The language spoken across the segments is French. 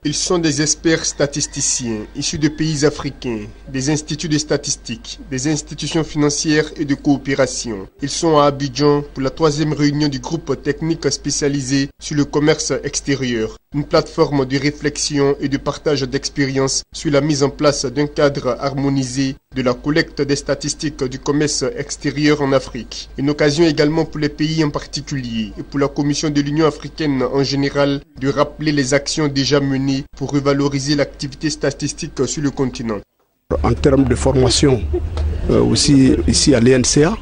Ils sont des experts statisticiens issus de pays africains, des instituts de statistiques, des institutions financières et de coopération. Ils sont à Abidjan pour la 3e réunion du groupe technique spécialisé sur le commerce extérieur, une plateforme de réflexion et de partage d'expériences sur la mise en place d'un cadre harmonisé de la collecte des statistiques du commerce extérieur en Afrique. Une occasion également pour les pays en particulier et pour la Commission de l'Union africaine en général de rappeler les actions déjà menées pour revaloriser l'activité statistique sur le continent. En termes de formation, aussi ici à l'ENCA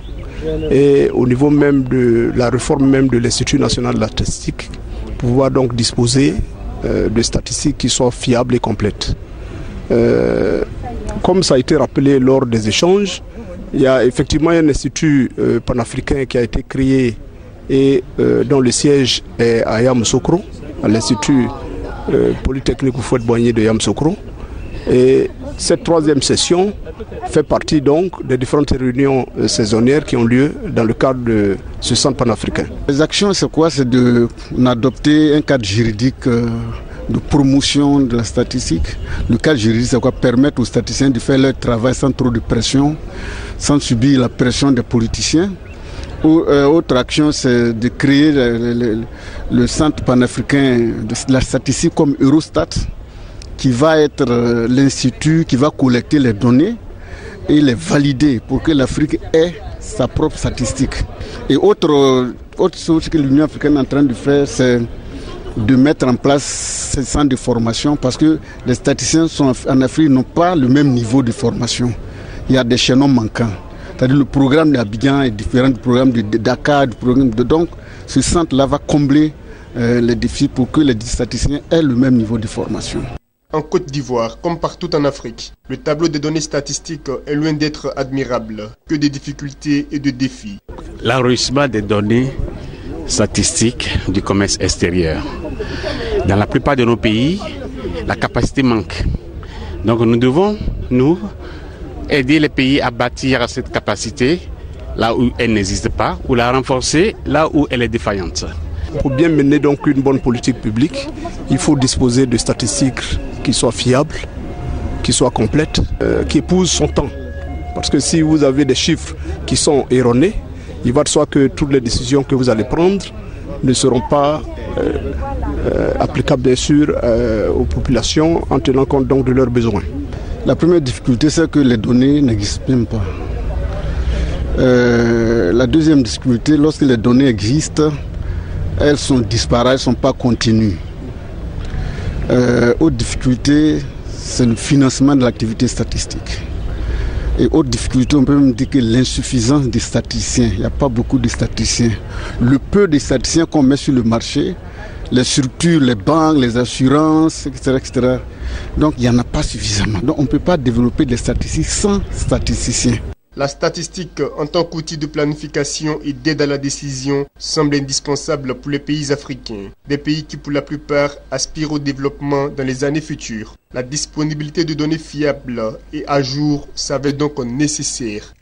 et au niveau même de la réforme même de l'Institut national de la statistique, pouvoir donc disposer de statistiques qui soient fiables et complètes. Comme ça a été rappelé lors des échanges, il y a effectivement un institut panafricain qui a été créé et dont le siège est à Yamoussoukro, à l'Institut Polytechnique Houphouët-Boigny de Yamoussoukro. Et cette 3e session fait partie donc des différentes réunions saisonnières qui ont lieu dans le cadre de ce centre panafricain. Les actions, c'est quoi? C'est d'adopter un cadre juridique de promotion de la statistique. Le cadre juridique, c'est quoi? Permettre aux statisticiens de faire leur travail sans trop de pression, sans subir la pression des politiciens. Autre action, c'est de créer le centre panafricain de la statistique comme Eurostat, qui va être l'institut qui va collecter les données et les valider pour que l'Afrique ait sa propre statistique. Et autre chose que l'Union africaine est en train de faire, c'est de mettre en place ces centres de formation parce que les statisticiens en Afrique n'ont pas le même niveau de formation. Il y a des chaînons manquants. C'est-à-dire le programme d'Abidjan est différent du programme de Dakar, du programme de... Donc ce centre-là va combler les défis pour que les statisticiens aient le même niveau de formation. En Côte d'Ivoire, comme partout en Afrique, le tableau des données statistiques est loin d'être admirable, que de difficultés et de défis. L'enrichissement des données statistiques du commerce extérieur. Dans la plupart de nos pays, la capacité manque. Donc nous devons, aider les pays à bâtir cette capacité là où elle n'existe pas, ou la renforcer là où elle est défaillante. Pour bien mener donc une bonne politique publique, il faut disposer de statistiques qui soient fiables, qui soient complètes, qui épousent son temps. Parce que si vous avez des chiffres qui sont erronés, il va de soi que toutes les décisions que vous allez prendre ne seront pas applicables bien sûr aux populations en tenant compte donc de leurs besoins. La première difficulté, c'est que les données n'existent même pas. La deuxième difficulté, lorsque les données existent, elles sont disparates, elles ne sont pas continues. Autre difficulté, c'est le financement de l'activité statistique. Et autre difficulté, on peut même dire que l'insuffisance des statisticiens. Il n'y a pas beaucoup de statisticiens. Le peu de statisticiens qu'on met sur le marché, les structures, les banques, les assurances, etc., etc. Donc il n'y en a pas suffisamment. Donc on ne peut pas développer des statistiques sans statisticiens. La statistique en tant qu'outil de planification et d'aide à la décision semble indispensable pour les pays africains, des pays qui pour la plupart aspirent au développement dans les années futures. La disponibilité de données fiables et à jour s'avère donc nécessaire.